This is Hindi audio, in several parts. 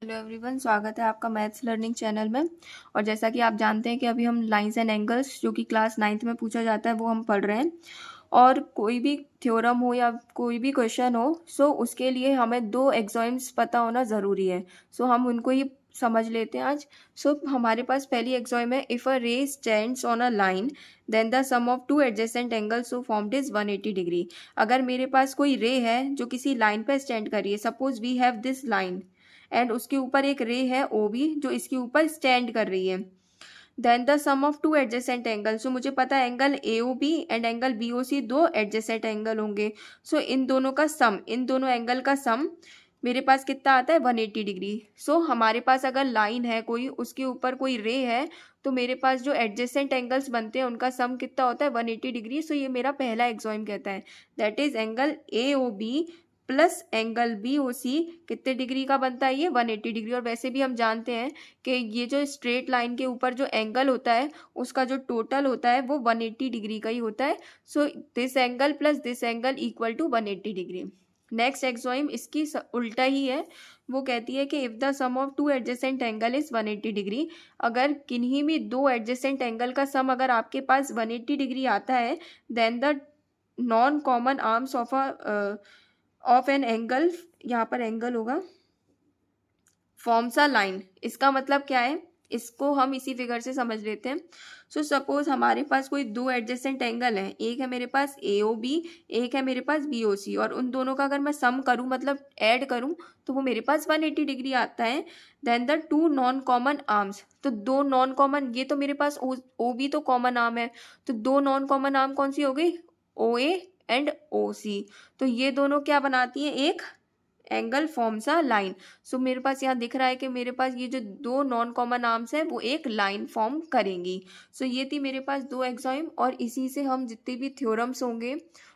हेलो एवरीवन, स्वागत है आपका मैथ्स लर्निंग चैनल में। और जैसा कि आप जानते हैं कि अभी हम लाइंस एंड एंगल्स जो कि क्लास 9th में पूछा जाता है वो हम पढ़ रहे हैं। और कोई भी थ्योरम हो या कोई भी क्वेश्चन हो, सो उसके लिए हमें दो एक्सॉइम्स पता होना ज़रूरी है। सो हम उनको ही समझ लेते हैं आज। सो हमारे पास पहली एक्सॉइम है, if a ray stands on a line then the sum of two adjacent angles so formed is 180 degree. अगर मेरे पास कोई रे है जो किसी लाइन पर स्टैंड कर रही है, suppose we have this line and उसके ऊपर एक रे है ओ बी जो इसके ऊपर स्टैंड कर रही है, then the sum of two adjacent angle. So मुझे पता है angle A O B and angle B O C दो एडजेसेंट एंगल होंगे। सो इन दोनों का सम, इन दोनों एंगल का सम मेरे पास कितना आता है 180 डिग्री। सो हमारे पास अगर लाइन है कोई, उसके ऊपर कोई रे है, तो मेरे पास जो एडजेसेंट एंगल्स बनते हैं उनका सम कितना होता है 180 डिग्री। सो ये मेरा पहला एक्सॉइम कहता है, that is angle A O B plus angle B O C कितने डिग्री का बनता है, ये 180 डिग्री। और वैसे भी हम जानते हैं कि ये जो स्ट्रेट लाइन के ऊपर जो एंगल होता है उसका जो टोटल होता है वो 180 डिग्री का ही होता है। So this angle plus this angle equal to 180 degree. Next axiom इसकी उल्टा ही है, वो कहती है कि if the sum of two adjacent angle is 180 degree. अगर किन्हीं भी दो एडजेसेंट एंगल का सम अगर आपके पास 180 डिग्री आता है, then the non common arms of an angle, यहाँ पर एंगल होगा, फॉर्म्स अ लाइन। इसका मतलब क्या है, इसको हम इसी फिगर से समझ लेते हैं। सो सपोज हमारे पास कोई दो एडजेसेंट एंगल है, एक है मेरे पास ए ओ बी, एक है मेरे पास बी ओ सी, और उन दोनों का अगर मैं सम करूं मतलब ऐड करूं तो वो मेरे पास 180 डिग्री आता है। Then the two non common arms, तो दो नॉन कॉमन, ये तो मेरे पास ओ बी तो कॉमन आर्म है, तो दो नॉन कॉमन आर्म कौन सी हो गई, ओ ए एंड ओ सी। तो ये दोनों क्या बनाती हैं, एक एंगल फॉर्म्स अ लाइन। सो मेरे पास यहाँ दिख रहा है कि मेरे पास ये जो दो नॉन कॉमन आर्म्स हैं वो एक लाइन फॉर्म करेंगी। सो ये थी मेरे पास दो एक्सॉइम, और इसी से हम जितने भी थ्योरम्स होंगे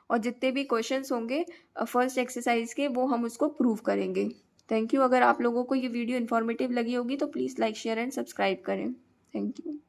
और जितने भी क्वेश्चंस होंगे फर्स्ट एक्सरसाइज के, वो हम उसको प्रूव करेंगे। Thank you. अगर आप लोगों को ये वीडियो इन्फॉर्मेटिव लगी होगी तो please like share and subscribe करें। Thank you.